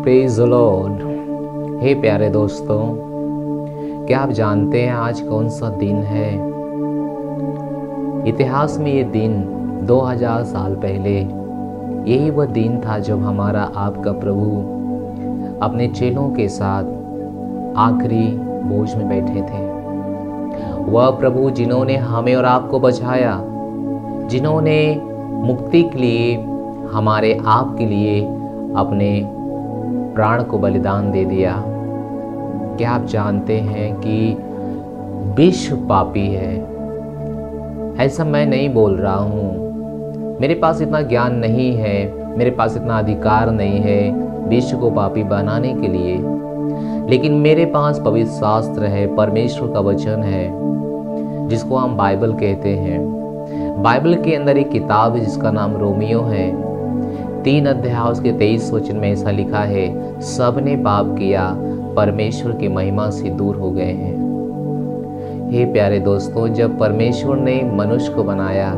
Praise the Lord. हे प्यारे दोस्तों, क्या आप जानते हैं आज कौन सा दिन है? इतिहास में ये दिन 2000 साल पहले यही वह दिन था जब हमारा आपका प्रभु अपने चेलों के साथ आखिरी बोझ में बैठे थे। वह प्रभु जिन्होंने हमें और आपको बचाया, जिन्होंने मुक्ति के लिए हमारे आप के लिए अपने प्राण को बलिदान दे दिया। क्या आप जानते हैं कि विश्व पापी है? ऐसा मैं नहीं बोल रहा हूँ, मेरे पास इतना ज्ञान नहीं है, मेरे पास इतना अधिकार नहीं है विश्व को पापी बनाने के लिए, लेकिन मेरे पास पवित्र शास्त्र है, परमेश्वर का वचन है जिसको हम बाइबल कहते हैं। बाइबल के अंदर एक किताब है जिसका नाम रोमियो है। 3 अध्याय उसके 23 वचन में ऐसा लिखा है, सबने पाप किया, परमेश्वर की महिमा से दूर हो गए हैं। हे प्यारे दोस्तों, जब परमेश्वर ने मनुष्य को बनाया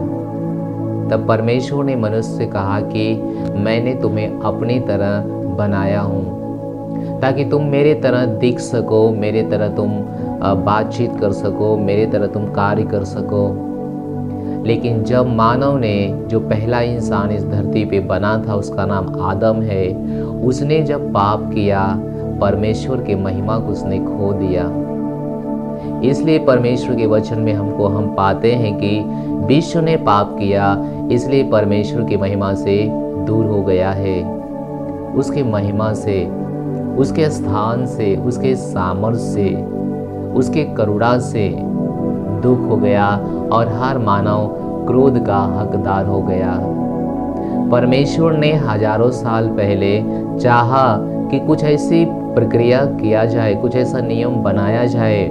तब परमेश्वर ने मनुष्य से कहा कि मैंने तुम्हें अपनी तरह बनाया हूँ ताकि तुम मेरे तरह दिख सको, मेरे तरह तुम बातचीत कर सको, मेरे तरह तुम कार्य कर सको। लेकिन जब मानव ने, जो पहला इंसान इस धरती पे बना था, उसका नाम आदम है, उसने जब पाप किया, परमेश्वर के महिमा को उसने खो दिया। इसलिए परमेश्वर के वचन में हम पाते हैं कि विश्व ने पाप किया, इसलिए परमेश्वर की महिमा से दूर हो गया है। उसकी महिमा से, उसके स्थान से, उसके सामर्थ्य से, उसके करुणा से दुख हो गया और हर मानव क्रोध का हकदार हो गया। परमेश्वर ने हजारों साल पहले चाहा कि कुछ ऐसी प्रक्रिया किया जाए, कुछ ऐसा नियम बनाया जाए,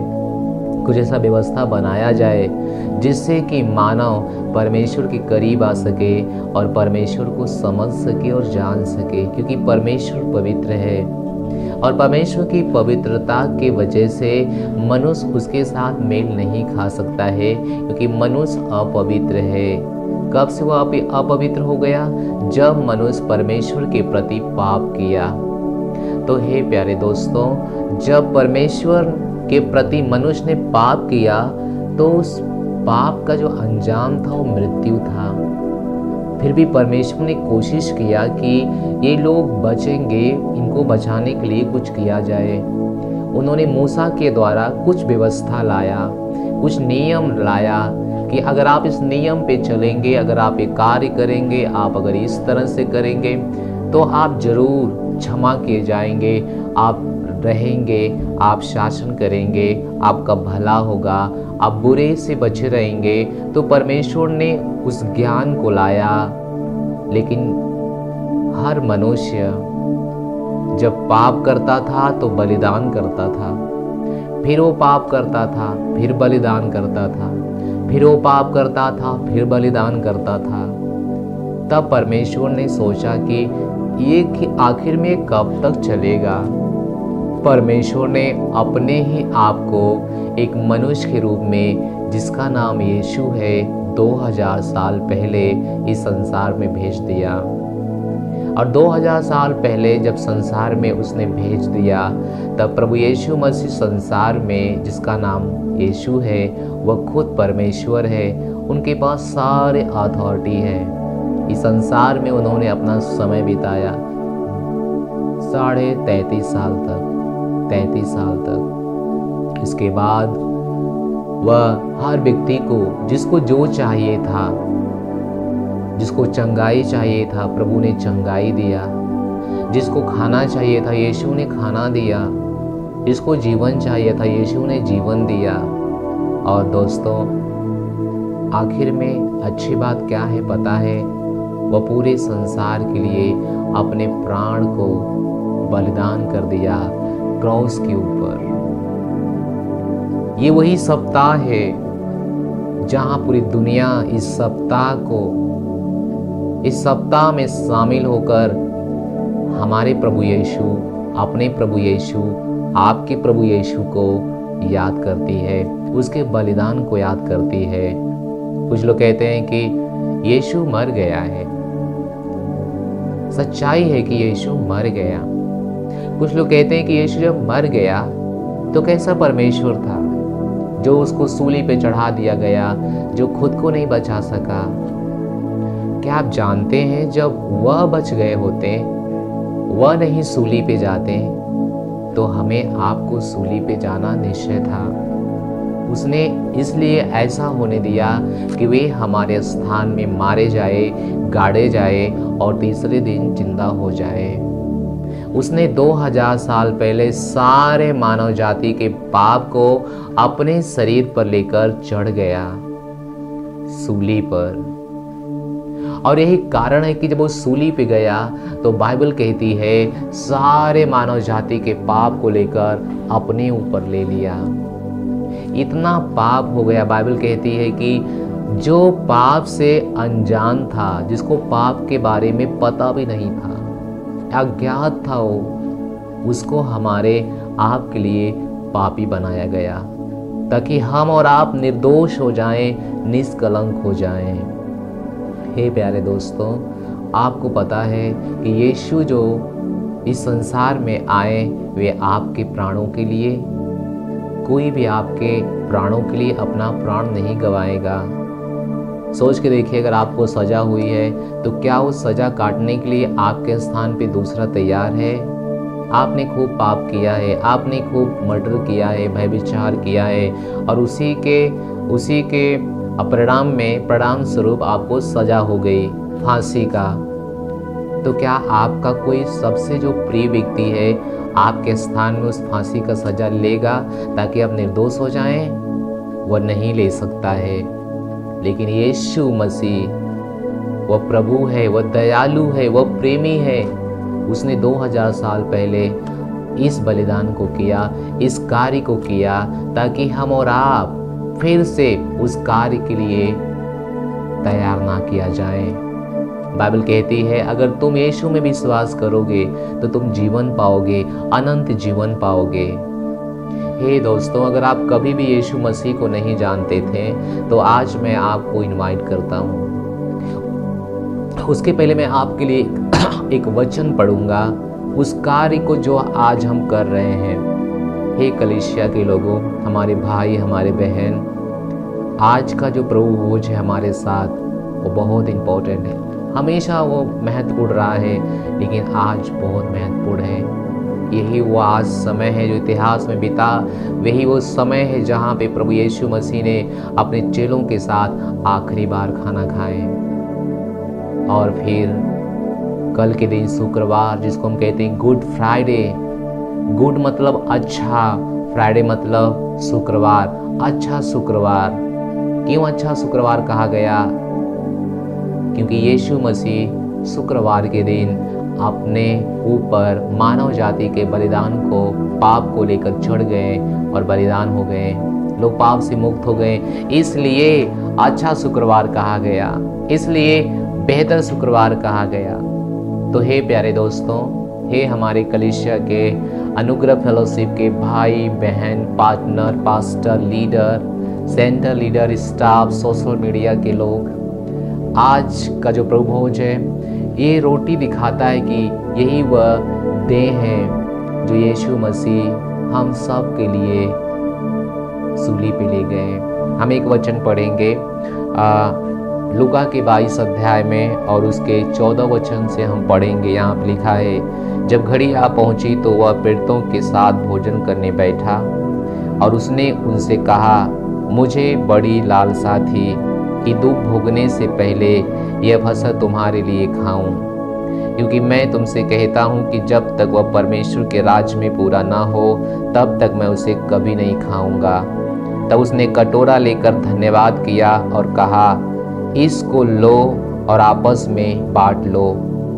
कुछ ऐसा व्यवस्था बनाया जाए जिससे कि मानव परमेश्वर के करीब आ सके और परमेश्वर को समझ सके और जान सके, क्योंकि परमेश्वर पवित्र है और परमेश्वर की पवित्रता की वजह से मनुष्य उसके साथ मेल नहीं खा सकता है, क्योंकि मनुष्य अपवित्र है। कब से वह अपवित्र हो गया? जब मनुष्य परमेश्वर के प्रति पाप किया। तो हे प्यारे दोस्तों, जब परमेश्वर के प्रति मनुष्य ने पाप किया तो उस पाप का जो अंजाम था वो मृत्यु था। फिर भी परमेश्वर ने कोशिश किया कि ये लोग बचेंगे, इनको बचाने के लिए कुछ किया जाए। उन्होंने मूसा के द्वारा कुछ व्यवस्था लाया, कुछ नियम लाया कि अगर आप इस नियम पे चलेंगे, अगर आप ये कार्य करेंगे, आप अगर इस तरह से करेंगे तो आप जरूर क्षमा किए जाएंगे, आप रहेंगे, आप शासन करेंगे, आपका भला होगा, आप बुरे से बचे रहेंगे। तो परमेश्वर ने उस ज्ञान को लाया, लेकिन हर मनुष्य जब पाप करता था तो बलिदान करता था, फिर वो पाप करता था, फिर बलिदान करता था, फिर वो पाप करता था, फिर बलिदान करता था। तब परमेश्वर ने सोचा कि ये कि आखिर में कब तक चलेगा। परमेश्वर ने अपने ही आप को एक मनुष्य के रूप में, जिसका नाम यीशु है, 2000 साल पहले इस संसार में भेज दिया। और 2000 साल पहले जब संसार में उसने भेज दिया, तब प्रभु यीशु मसीह संसार में, जिसका नाम यीशु है, वह खुद परमेश्वर है। उनके पास सारे अथॉरिटी है। इस संसार में उन्होंने अपना समय बिताया 33.5 साल तक, 33 साल तक। इसके बाद वह हर व्यक्ति को, जिसको जो चाहिए था, जिसको चंगाई चाहिए था, प्रभु ने चंगाई दिया। जिसको खाना चाहिए था, यीशु ने खाना दिया। जिसको जीवन चाहिए था, यीशु ने जीवन दिया। और दोस्तों, आखिर में अच्छी बात क्या है पता है? वह पूरे संसार के लिए अपने प्राण को बलिदान कर दिया क्रॉस के ऊपर। ये वही सप्ताह है जहां पूरी दुनिया इस सप्ताह में शामिल होकर हमारे प्रभु यीशु, अपने प्रभु यीशु, आपके प्रभु यीशु को याद करती है, उसके बलिदान को याद करती है। कुछ लोग कहते हैं कि यीशु मर गया है। सच्चाई है कि यीशु मर गया, कुछ लोग कहते हैं कि यीशु जब मर गया तो कैसा परमेश्वर था जो उसको सूली पे चढ़ा दिया गया, जो खुद को नहीं बचा सका। क्या आप जानते हैं जब वह बच गए होते, वह नहीं सूली पे जाते, तो हमें आपको सूली पे जाना निश्चय था। उसने इसलिए ऐसा होने दिया कि वे हमारे स्थान में मारे जाए, गाड़े जाए और तीसरे दिन जिंदा हो जाए। उसने 2000 साल पहले सारे मानव जाति के पाप को अपने शरीर पर लेकर चढ़ गया सूली पर। और यही कारण है कि जब वो सूली पे गया तो बाइबल कहती है सारे मानव जाति के पाप को लेकर अपने ऊपर ले लिया। इतना पाप हो गया, बाइबल कहती है कि जो पाप से अनजान था, जिसको पाप के बारे में पता भी नहीं था, अज्ञात था वो, उसको हमारे आप के लिए पापी बनाया गया ताकि हम और आप निर्दोष हो जाएं, निष्कलंक हो जाएं। हे प्यारे दोस्तों, आपको पता है कि यीशु जो इस संसार में आए वे आपके प्राणों के लिए, कोई भी आपके प्राणों के लिए अपना प्राण नहीं गवाएगा। सोच के देखिए, अगर आपको सजा हुई है तो क्या उस सजा काटने के लिए आपके स्थान पे दूसरा तैयार है? आपने खूब पाप किया है, आपने खूब मर्डर किया है, व्यभिचार किया है और उसी के परिणाम स्वरूप आपको सजा हो गई फांसी का। तो क्या आपका कोई सबसे जो प्रिय व्यक्ति है आपके स्थान में उस फांसी का सजा लेगा ताकि आप निर्दोष हो जाएं? वह नहीं ले सकता है। लेकिन यीशु मसीह वह प्रभु है, वह दयालु है, वह प्रेमी है। उसने 2000 साल पहले इस बलिदान को किया, इस कार्य को किया ताकि हम और आप फिर से उस कार्य के लिए तैयार ना किया जाए। बाइबल कहती है अगर तुम यीशु में विश्वास करोगे तो तुम जीवन पाओगे, अनंत जीवन पाओगे। हे दोस्तों, अगर आप कभी भी यीशु मसीह को नहीं जानते थे तो आज मैं आपको इनवाइट करता हूँ। उसके पहले मैं आपके लिए एक वचन पढ़ूंगा, उस कार्य को जो आज हम कर रहे हैं। हे कलीसिया के लोगों, हमारे भाई, हमारे बहन, आज का जो प्रभु भोज है हमारे साथ वो बहुत इम्पोर्टेंट है। हमेशा वो महत्वपूर्ण रहा है लेकिन आज बहुत महत्वपूर्ण है। यही वो आज समय है जो इतिहास में बीता, वही वो समय है जहाँ पे प्रभु यीशु मसीह ने अपने चेलों के साथ आखिरी बार खाना खाए। और फिर कल के दिन शुक्रवार, जिसको हम कहते हैं गुड फ्राइडे, गुड मतलब अच्छा, फ्राइडे मतलब शुक्रवार, अच्छा शुक्रवार। क्यों अच्छा शुक्रवार कहा गया? क्योंकि यीशु मसीह शुक्रवार के दिन अपने ऊपर मानव जाति के बलिदान को, पाप को लेकर चढ़ गए और बलिदान हो गए। लोग पाप से मुक्त हो गए, इसलिए अच्छा शुक्रवार कहा गया, इसलिए बेहतर शुक्रवार कहा गया। तो हे प्यारे दोस्तों, हे हमारे कलीसिया के अनुग्रह फेलोशिप के भाई बहन, partner, pastor, leader, centre leader, staff, social media के लोग, आज का जो प्रभु भोज है ये रोटी दिखाता है कि यही वह देह है जो यीशु मसीह हम सब के लिए सूली पे ले गए। हम एक वचन पढ़ेंगे लूका के 22 अध्याय में और उसके 14 वचन से हम पढ़ेंगे। यहाँ पर लिखा है, जब घड़ी आ पहुंची तो वह प्रेरितों के साथ भोजन करने बैठा और उसने उनसे कहा, मुझे बड़ी लालसा थी कि दुख भोगने से पहले यह फसह तुम्हारे लिए खाऊं, क्योंकि मैं तुमसे कहता हूँ कि जब तक वह परमेश्वर के राज्य में पूरा ना हो तब तक मैं उसे कभी नहीं खाऊंगा। तब उसने कटोरा लेकर धन्यवाद किया और कहा, इसको लो और आपस में बांट लो,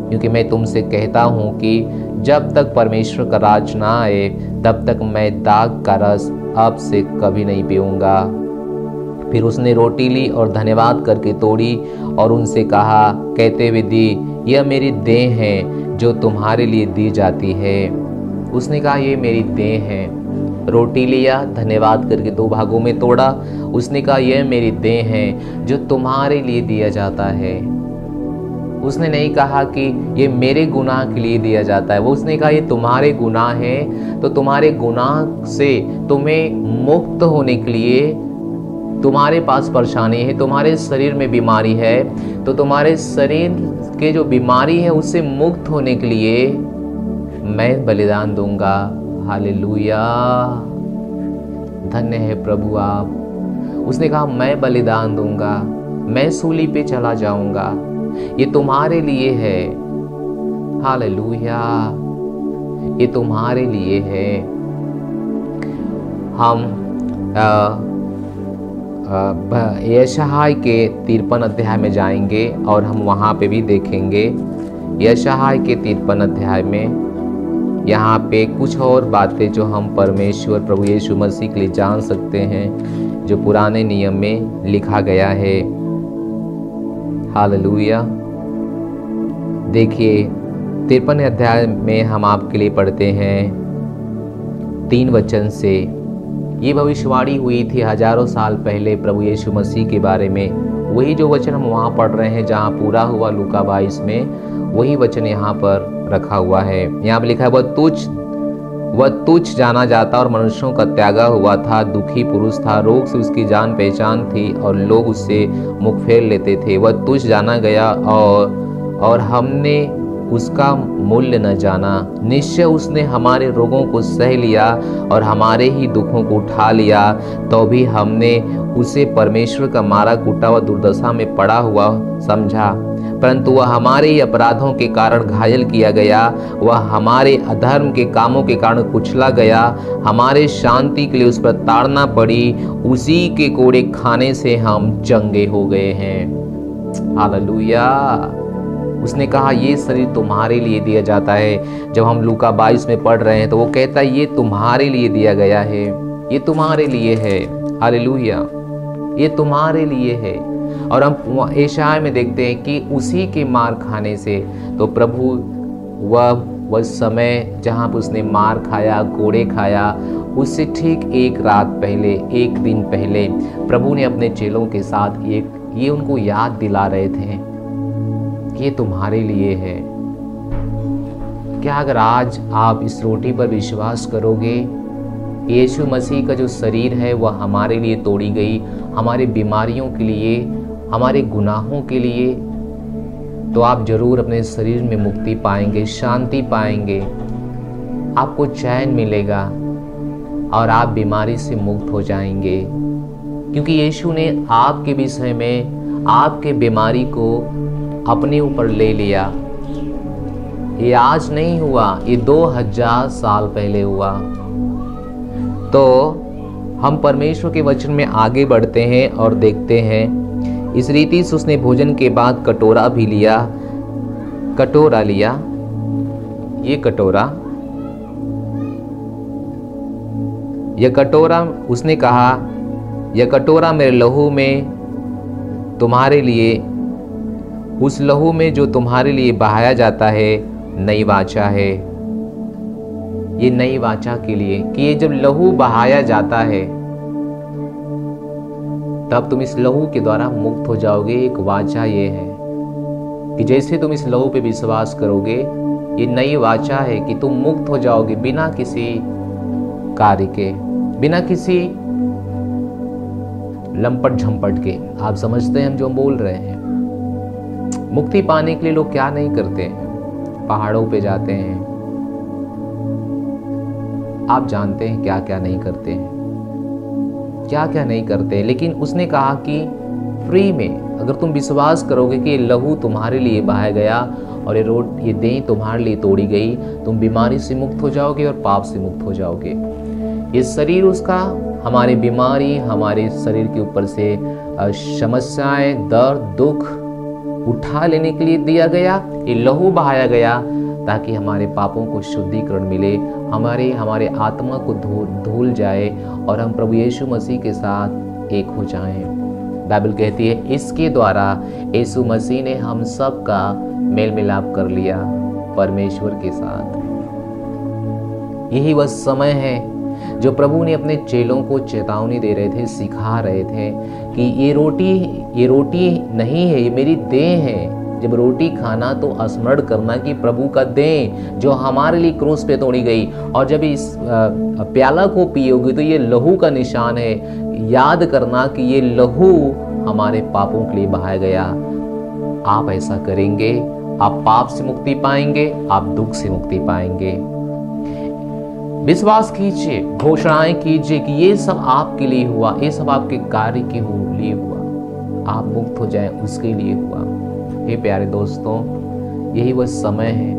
क्योंकि मैं तुमसे कहता हूँ कि जब तक परमेश्वर का राज ना आए तब तक मैं दाख का रस अब से कभी नहीं पीऊँगा। फिर उसने रोटी ली और धन्यवाद करके तोड़ी और उनसे कहा, कहते हुए दी, यह मेरी देह है जो तुम्हारे लिए दी जाती है। उसने कहा, ये मेरी देह है। रोटी लिया, धन्यवाद करके 2 भागों में तोड़ा। उसने कहा, यह मेरी देह है जो तुम्हारे लिए दिया जाता है। उसने नहीं कहा कि ये मेरे गुनाह के लिए दिया जाता है, वो उसने कहा ये तुम्हारे गुनाह हैं, तो तुम्हारे गुनाह से तुम्हें मुक्त होने के लिए, तुम्हारे पास परेशानी है, तुम्हारे शरीर में बीमारी है, तो तुम्हारे शरीर के जो बीमारी है उससे मुक्त होने के लिए मैं बलिदान दूंगा। हालेलुया, धन्य है प्रभु आप। उसने कहा मैं बलिदान दूंगा, मैं सूली पे चला जाऊंगा, ये तुम्हारे लिए है। हालेलुया, ये तुम्हारे लिए है। हम यशायाह के 53 अध्याय में जाएंगे और हम वहाँ पे भी देखेंगे। यशायाह के 53 अध्याय में यहाँ पे कुछ और बातें जो हम परमेश्वर प्रभु यीशु मसीह के लिए जान सकते हैं, जो पुराने नियम में लिखा गया है। हालेलुया, देखिए 53 अध्याय में हम आपके लिए पढ़ते हैं 3 वचन से। ये भविष्यवाणी हुई थी हजारों साल पहले प्रभु यीशु मसीह के बारे में। वही जो वचन हम वहाँ पढ़ रहे हैं जहाँ पूरा हुआ लूका 22 में, वही वचन यहाँ पर रखा हुआ है। यहाँ पर लिखा है वह तुच्छ जाना जाता और मनुष्यों का त्यागा हुआ था, दुखी पुरुष था, रोग से उसकी जान पहचान थी और लोग उससे मुख फेर लेते थे। वह तुच्छ जाना गया और हमने उसका मूल्य न जाना। निश्चय उसने हमारे रोगों को सह लिया और हमारे ही दुखों को उठा लिया, तो भी हमने उसे परमेश्वर का मारा कूटा हुआ दुर्दशा में पड़ा हुआ समझा। परंतु वह हमारे ही अपराधों के कारण घायल किया गया, वह हमारे अधर्म के कामों के कारण कुचला गया, हमारे शांति के लिए उस पर ताड़ना पड़ी, उसी के कोड़े खाने से हम चंगे हो गए हैं। हालेलुया, उसने कहा ये शरीर तुम्हारे लिए दिया जाता है। जब हम लूका 22 में पढ़ रहे हैं तो वो कहता है ये तुम्हारे लिए दिया गया है, ये तुम्हारे लिए है। हालेलुया, ये तुम्हारे लिए है। और हम यशायाह में देखते हैं कि उसी के मार खाने से, तो प्रभु वह समय जहाँ पर उसने मार खाया, कोड़े खाया, उससे ठीक एक रात पहले, एक दिन पहले प्रभु ने अपने चेलों के साथ ये उनको याद दिला रहे थे कि ये तुम्हारे लिए है। क्या अगर आज आप इस रोटी पर विश्वास करोगे, यीशु मसीह का जो शरीर है वह हमारे लिए तोड़ी गई, हमारे बीमारियों के लिए, हमारे गुनाहों के लिए, तो आप जरूर अपने शरीर में मुक्ति पाएंगे, शांति पाएंगे, आपको चैन मिलेगा और आप बीमारी से मुक्त हो जाएंगे। क्योंकि यीशु ने आपके विषय में, आपके बीमारी को अपने ऊपर ले लिया। ये आज नहीं हुआ, ये 2000 साल पहले हुआ। तो हम परमेश्वर के वचन में आगे बढ़ते हैं और देखते हैं, इस रीति से उसने भोजन के बाद कटोरा भी लिया। कटोरा लिया, ये कटोरा उसने कहा यह कटोरा मेरे लहू में तुम्हारे लिए, उस लहू में जो तुम्हारे लिए बहाया जाता है, नई वाचा है। ये नई वाचा के लिए कि ये जब लहू बहाया जाता है तब तुम इस लहू के द्वारा मुक्त हो जाओगे। एक वाचा ये है कि जैसे तुम इस लहू पे विश्वास करोगे, ये नई वाचा है कि तुम मुक्त हो जाओगे बिना किसी कार्य के, बिना किसी लंपट झंपट के। आप समझते हैं हम जो बोल रहे हैं। मुक्ति पाने के लिए लोग क्या नहीं करते हैं, पहाड़ों पे जाते हैं, आप जानते हैं क्या क्या नहीं करते हैं, क्या क्या नहीं करते। लेकिन उसने कहा कि फ्री में अगर तुम विश्वास करोगे कि ये लहू तुम्हारे लिए बहाया गया और ये देह तुम्हारे लिए तोड़ी गई, तुम बीमारी से मुक्त हो जाओगे और पाप से मुक्त हो जाओगे। ये शरीर उसका हमारे बीमारी, हमारे शरीर के ऊपर से समस्याएं, दर्द, दुख उठा लेने के लिए दिया गया। ये लहू बहाया गया ताकि हमारे पापों को शुद्धिकरण मिले, हमारे आत्मा को धुल जाए और हम प्रभु यीशु मसीह के साथ एक हो जाएं। बाइबल कहती है इसके द्वारा यीशु मसीह ने हम सब का मेल मिलाप कर लिया परमेश्वर के साथ। यही वह समय है जो प्रभु ने अपने चेलों को चेतावनी दे रहे थे, सिखा रहे थे कि ये रोटी नहीं है, ये मेरी देह है, जब रोटी खाना तो स्मरण करना कि प्रभु का देह जो हमारे लिए क्रूस पे तोड़ी गई, और जब इस प्याला को पियोगे तो ये लहू का निशान है। याद करना कि ये लहू हमारे पापों के लिए बहाया गया। आप ऐसा करेंगे, आप पाप से मुक्ति पाएंगे, आप दुख से मुक्ति पाएंगे। विश्वास कीजिए, घोषणाएं कीजिए कि ये सब आपके लिए हुआ, ये सब आपके कार्य के लिए हुआ, आप मुक्त हो जाएं उसके लिए हुआ। हे प्यारे दोस्तों, यही वह समय है।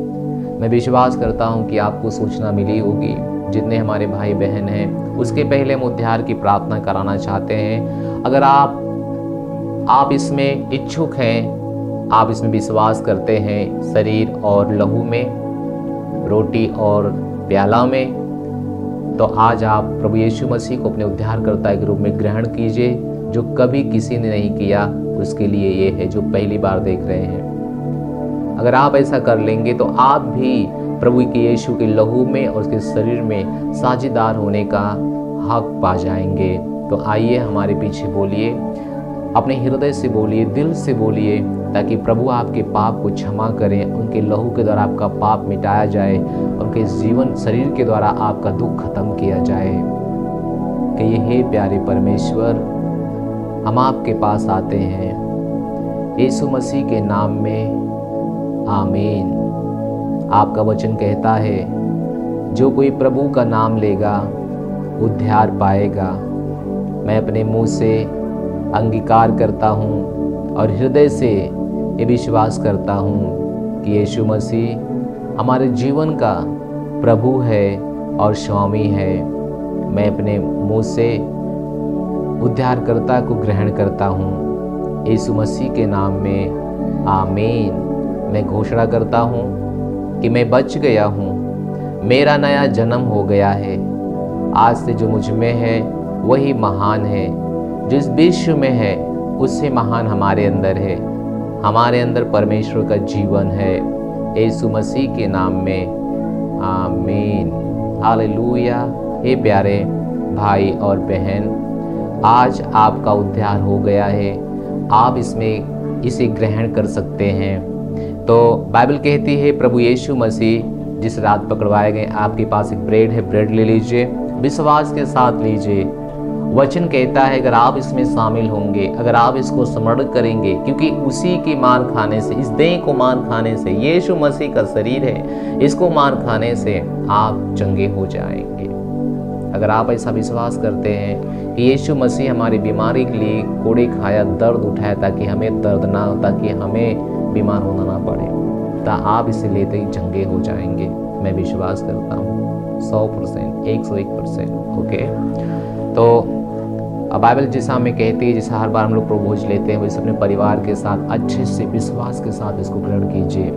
मैं विश्वास करता हूं कि आपको सूचना मिली होगी। जितने हमारे भाई बहन हैं, उसके पहले हम उद्धार की प्रार्थना कराना चाहते हैं। अगर आप इसमें इच्छुक हैं, आप इसमें विश्वास करते हैं, शरीर और लहू में, रोटी और प्याला में, तो आज आप प्रभु यीशु मसीह को अपने उद्धारकर्ता के रूप में ग्रहण कीजिए। जो कभी किसी ने नहीं किया उसके लिए ये है, जो पहली बार देख रहे हैं। अगर आप ऐसा कर लेंगे तो आप भी प्रभु के यीशु के लहू में और उसके शरीर में साझेदार होने का हक पा जाएंगे। तो आइए हमारे पीछे बोलिए, अपने हृदय से बोलिए, दिल से बोलिए, ताकि प्रभु आपके पाप को क्षमा करें, उनके लहू के द्वारा आपका पाप मिटाया जाए, उनके जीवन शरीर के द्वारा आपका दुख खत्म किया जाए। कि हे प्यारे परमेश्वर, हम आपके पास आते हैं यीशु मसीह के नाम में, आमीन। आपका वचन कहता है, जो कोई प्रभु का नाम लेगा उद्धार पाएगा। मैं अपने मुंह से अंगीकार करता हूँ और हृदय से ये विश्वास करता हूँ कि यीशु मसीह हमारे जीवन का प्रभु है और स्वामी है। मैं अपने मुंह से उद्धारकर्ता को ग्रहण करता हूँ यीशु मसीह के नाम में, आमीन। मैं घोषणा करता हूँ कि मैं बच गया हूँ, मेरा नया जन्म हो गया है। आज से जो मुझ में है वही महान है, जिस विश्व में है उससे महान हमारे अंदर है। हमारे अंदर परमेश्वर का जीवन है, यीशु मसीह के नाम में, आमीन, हालेलुया। हे प्यारे भाई और बहन, आज आपका उद्धार हो गया है, आप इसे ग्रहण कर सकते हैं। तो बाइबल कहती है, प्रभु यीशु मसीह जिस रात पकड़वाए गए, आपके पास एक ब्रेड है, ब्रेड ले लीजिए, विश्वास के साथ लीजिए। वचन कहता है अगर आप इसमें शामिल होंगे, अगर आप इसको स्मरण करेंगे, क्योंकि उसी की मार खाने से, इस देह को मार खाने से, यीशु मसीह का शरीर है, इसको मार खाने से आप चंगे हो जाएंगे। अगर आप ऐसा विश्वास करते हैं कि यीशु मसीह हमारी बीमारी के लिए कोड़े खाया, दर्द उठाया, ताकि हमें दर्द ना हो, ताकि हमें बीमार होना ना पड़े, तो आप इसे लेते ही चंगे हो जाएंगे। मैं विश्वास करता हूँ 100%, 101%। ओके, तो बाइबल जैसा हमें कहती है, जैसा हर बार हम लोग प्रभोज लेते हैं, वैसे अपने परिवार के साथ अच्छे से विश्वास के साथ इसको ग्रहण कीजिए।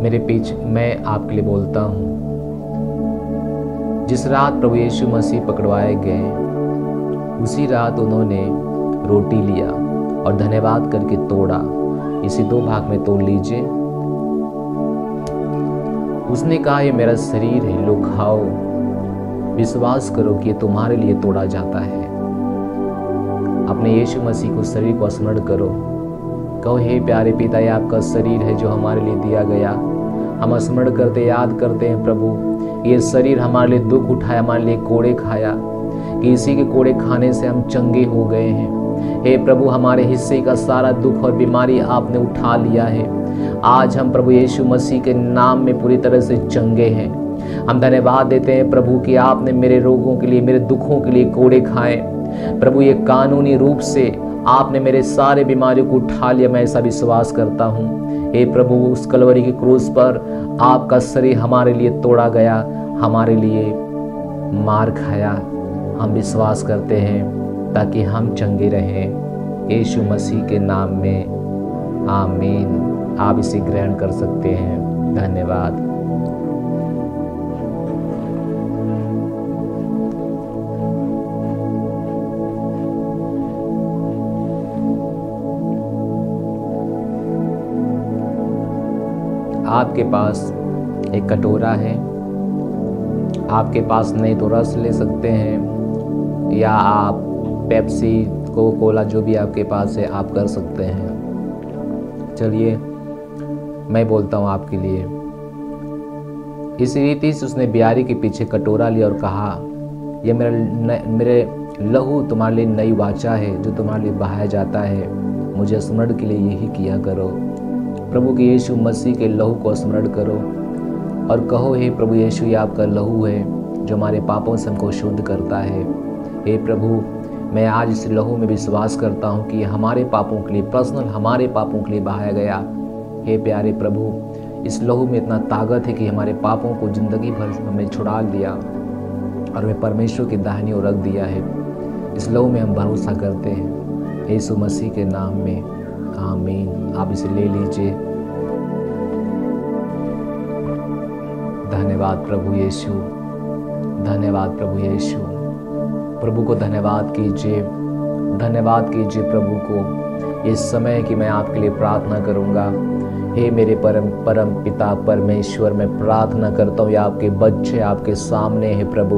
मेरे पीछे मैं आपके लिए बोलता हूँ, जिस रात प्रभु यीशु मसीह पकड़वाए गए, उसी रात उन्होंने रोटी लिया और धन्यवाद करके तोड़ा। इसे 2 भाग में तोड़ लीजिए। उसने कहा, ये मेरा शरीर है, लो खाओ, विश्वास करो कि ये तुम्हारे लिए तोड़ा जाता है। अपने यीशु मसीह को, शरीर को स्मरण करो, कहो, हे प्यारे पिता, ये आपका शरीर है जो हमारे लिए दिया गया। हम स्मरण करते, याद करते हैं प्रभु, ये शरीर हमारे लिए दुख उठाया, हमारे लिए कोड़े खाया, कि इसी के कोड़े खाने से हम चंगे हो गए हैं। हे प्रभु, हमारे हिस्से का सारा दुख और बीमारी आपने उठा लिया है। आज हम प्रभु यीशु मसीह के नाम में पूरी तरह से चंगे हैं। हम धन्यवाद देते हैं प्रभु कि आपने मेरे रोगों के लिए, मेरे दुखों के लिए कोड़े खाए। प्रभु, ये कानूनी रूप से आपने मेरे सारे बीमारियों को उठा लिया। मैं ऐसा विश्वास करता हूँ। हे प्रभु, उस कलवरी की क्रूस पर आपका शरीर हमारे लिए तोड़ा गया, हमारे लिए मार खाया। हम विश्वास करते हैं ताकि हम चंगे रहें। यीशु मसीह के नाम में, आमीन। आप इसे ग्रहण कर सकते हैं। धन्यवाद। आपके पास एक कटोरा है, आपके पास नहीं तो रस ले सकते हैं, या आप पेप्सी, कोका कोला, जो भी आपके पास है आप कर सकते हैं। चलिए मैं बोलता हूँ आपके लिए। इसी रीति से उसने बियारी के पीछे कटोरा लिया और कहा, यह मेरे लहू तुम्हारे लिए नई वाचा है जो तुम्हारे लिए बहाया जाता है, मुझे स्मरण के लिए यही किया करो। प्रभु के यीशु मसीह के लहू को स्मरण करो और कहो, हे प्रभु यीशु, ये आपका लहू है जो हमारे पापों से हमको शुद्ध करता है। हे प्रभु, मैं आज इस लहू में विश्वास करता हूँ कि हमारे पापों के लिए, पर्सनल हमारे पापों के लिए बहाया गया। हे प्यारे प्रभु, इस लहू में इतना ताकत है कि हमारे पापों को ज़िंदगी भर हमें छुड़ा दिया और हमें परमेश्वर की दाहिनी ओर रख दिया है। इस लहू में हम भरोसा करते हैं यीशु मसीह के नाम में, आमीन। आप इसे ले लीजिए। धन्यवाद प्रभु यीशु, धन्यवाद प्रभु यीशु। प्रभु को धन्यवाद कीजिए, धन्यवाद कीजिए प्रभु को। ये समय है कि मैं आपके लिए प्रार्थना करूंगा। हे मेरे परम पिता परमेश्वर, मैं प्रार्थना करता हूँ, ये आपके बच्चे आपके सामने है प्रभु।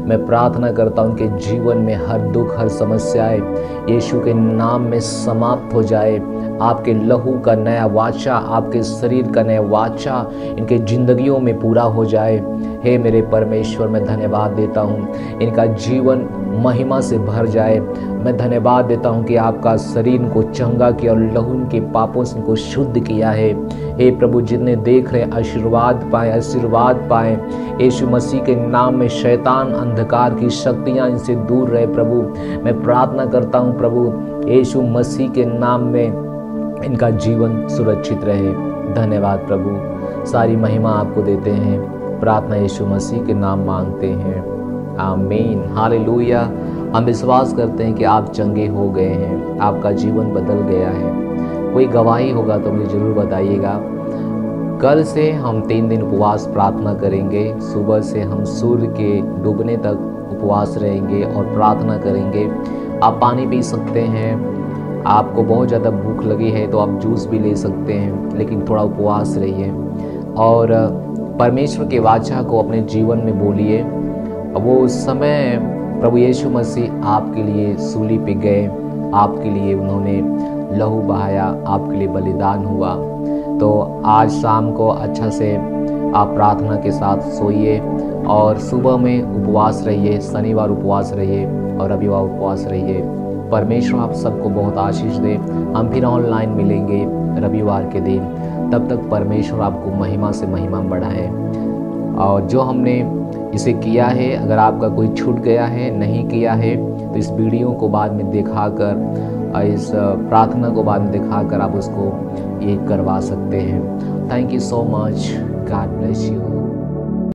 मैं प्रार्थना करता हूँ कि जीवन में हर दुख, हर समस्याएं यीशु के नाम में समाप्त हो जाए। आपके लहू का नया वाचा, आपके शरीर का नया वाचा इनके जिंदगियों में पूरा हो जाए। हे मेरे परमेश्वर, मैं धन्यवाद देता हूँ, इनका जीवन महिमा से भर जाए। मैं धन्यवाद देता हूँ कि आपका शरीर को चंगा किया और लहू के पापों से इनको शुद्ध किया है। हे प्रभु, जितने देख रहे आशीर्वाद पाए, आशीर्वाद पाए यीशु मसीह के नाम में। शैतान अंधकार की शक्तियाँ इनसे दूर रहे प्रभु। मैं प्रार्थना करता हूँ प्रभु यीशु मसीह के नाम में इनका जीवन सुरक्षित रहे। धन्यवाद प्रभु, सारी महिमा आपको देते हैं। प्रार्थना यीशु मसीह के नाम मांगते हैं, आमीन, हालेलुया। हम विश्वास करते हैं कि आप चंगे हो गए हैं, आपका जीवन बदल गया है। कोई गवाही होगा तो मुझे ज़रूर बताइएगा। कल से हम 3 दिन उपवास प्रार्थना करेंगे। सुबह से हम सूर्य के डूबने तक उपवास रहेंगे और प्रार्थना करेंगे। आप पानी पी सकते हैं, आपको बहुत ज़्यादा भूख लगी है तो आप जूस भी ले सकते हैं, लेकिन थोड़ा उपवास रहिए और परमेश्वर के वाचा को अपने जीवन में बोलिए। वो समय प्रभु यीशु मसीह आपके लिए सूली पे गए, आपके लिए उन्होंने लहू बहाया, आपके लिए बलिदान हुआ। तो आज शाम को अच्छा से आप प्रार्थना के साथ सोइए और सुबह में उपवास रहिए, शनिवार उपवास रहिए और रविवार उपवास रहिए। परमेश्वर आप सबको बहुत आशीष दे। हम फिर ऑनलाइन मिलेंगे रविवार के दिन। तब तक परमेश्वर आपको महिमा से महिमा बढ़ाए। और जो हमने इसे किया है, अगर आपका कोई छूट गया है, नहीं किया है, तो इस वीडियो को बाद में दिखाकर, इस प्रार्थना को बाद में दिखाकर आप उसको ये करवा सकते हैं। Thank you so much, God bless you.